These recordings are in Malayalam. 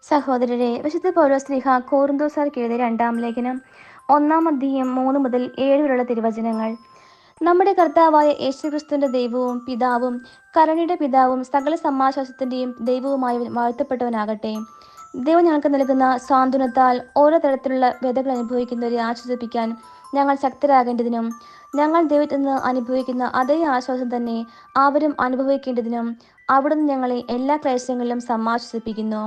സഹോദരരെ, വിശുദ്ധ പൗലോസ്ലീഹ കോറിന്തോസ്യർക്ക് എഴുതിയ 2-ാം ലേഖനം 1-ാം അധ്യായം 3 മുതൽ 7 വരെയുള്ള തിരുവചനങ്ങൾ. നമ്മുടെ കർത്താവായ യേശുക്രിസ്തുവിന്റെ ദൈവവും പിതാവും കരുണയുടെ പിതാവും സകല സമാശ്വാസത്തിന്റെയും ദൈവവുമായി വാഴ്ത്തപ്പെട്ടവനാകട്ടെ. ദൈവം ഞങ്ങൾക്ക് നൽകുന്ന സാന്ത്വനത്താൽ ഓരോ തരത്തിലുള്ള വ്യതകൾ അനുഭവിക്കുന്നവരെ ആശ്വസിപ്പിക്കാൻ ഞങ്ങൾ ശക്തരാകേണ്ടതിനും ഞങ്ങൾ ദൈവത്തിൽ നിന്ന് അനുഭവിക്കുന്ന അതേ ആശ്വാസം തന്നെ അവരും അനുഭവിക്കേണ്ടതിനും അവിടുന്ന് ഞങ്ങളെ എല്ലാ ക്ലേശങ്ങളിലും സമാശ്വസിപ്പിക്കുന്നു.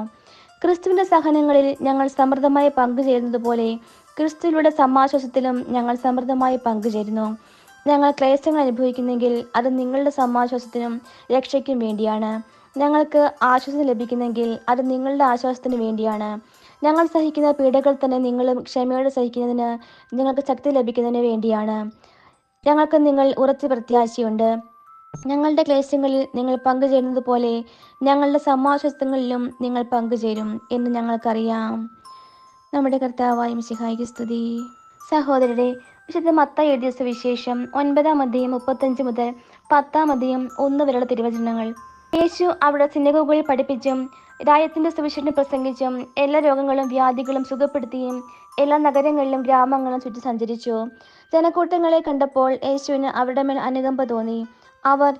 ക്രിസ്തുവിന്റെ സഹനങ്ങളിൽ ഞങ്ങൾ സമൃദ്ധമായി പങ്കുചേരുന്നത് പോലെ ക്രിസ്തുവിലൂടെ സമാശ്വാസത്തിലും ഞങ്ങൾ സമൃദ്ധമായി പങ്കുചേരുന്നു. ഞങ്ങൾ ക്ലേശങ്ങൾ അനുഭവിക്കുന്നെങ്കിൽ അത് നിങ്ങളുടെ സമാശ്വാസത്തിനും രക്ഷയ്ക്കും വേണ്ടിയാണ്. ഞങ്ങൾക്ക് ആശ്വാസം ലഭിക്കുന്നെങ്കിൽ അത് നിങ്ങളുടെ ആശ്വാസത്തിന് വേണ്ടിയാണ്. ഞങ്ങൾ സഹിക്കുന്ന പീഡകൾ തന്നെ നിങ്ങളും ക്ഷമയോടെ സഹിക്കുന്നതിന് നിങ്ങൾക്ക് ശക്തി ലഭിക്കുന്നതിന് വേണ്ടിയാണ്. ഞങ്ങൾക്ക് നിങ്ങൾ ഉറച്ച പ്രത്യാശയുണ്ട്. ഞങ്ങളുടെ ക്ലേശങ്ങളിൽ നിങ്ങൾ പങ്കുചേരുന്നത് പോലെ ഞങ്ങളുടെ സമാശ്വാസങ്ങളിലും നിങ്ങൾ പങ്കുചേരും എന്ന് ഞങ്ങൾക്കറിയാം. നമ്മുടെ കർത്താവായ മിശിഹായ്ക്ക് സ്തുതി. സഹോദരരെ, വിശുദ്ധ മത്തായി എഴുതിയ സുവിശേഷം 9-ാം അധ്യായം 35 മുതൽ 10-ാം അധ്യായം 1 വരെയുള്ള തിരുവചനങ്ങൾ. യേശു അവിടെ സിനഗോഗുകളിൽ പഠിപ്പിച്ചും രാജ്യത്തിന്റെ സുവിശേഷം പ്രസംഗിച്ചും എല്ലാ രോഗങ്ങളും വ്യാധികളും സുഖപ്പെടുത്തിയും എല്ലാ നഗരങ്ങളിലും ഗ്രാമങ്ങളിലും ചുറ്റി സഞ്ചരിച്ചു. ജനക്കൂട്ടങ്ങളെ കണ്ടപ്പോൾ യേശുവിന് അവരുടെ മേൽ അനുകമ്പ തോന്നി. അവർ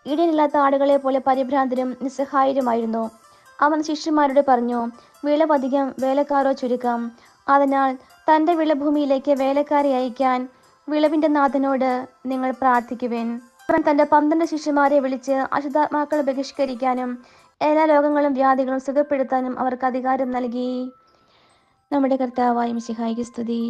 ഇടയിലില്ലാത്ത ആടുകളെ പോലെ പരിഭ്രാന്തരും നിസ്സഹായരുമായിരുന്നു. അവൻ ശിഷ്യന്മാരോട് പറഞ്ഞു, വിളവധികം, വേലക്കാരോ ചുരുക്കം. അതിനാൽ തന്റെ വിളഭൂമിയിലേക്ക് വേലക്കാരെ അയക്കാൻ വിളവിന്റെ നാഥനോട് നിങ്ങൾ പ്രാർത്ഥിക്കുവിൻ. അവൻ തന്റെ 12 ശിഷ്യന്മാരെ വിളിച്ച് അശുദ്ധാത്മാക്കളെ ബഹിഷ്കരിക്കാനും എല്ലാ രോഗങ്ങളും വ്യാധികളും സുഖപ്പെടുത്താനും അവർക്ക് അധികാരം നൽകി. നമ്മുടെ കർത്താവായ മിശിഹായ്ക്ക് സ്തുതി.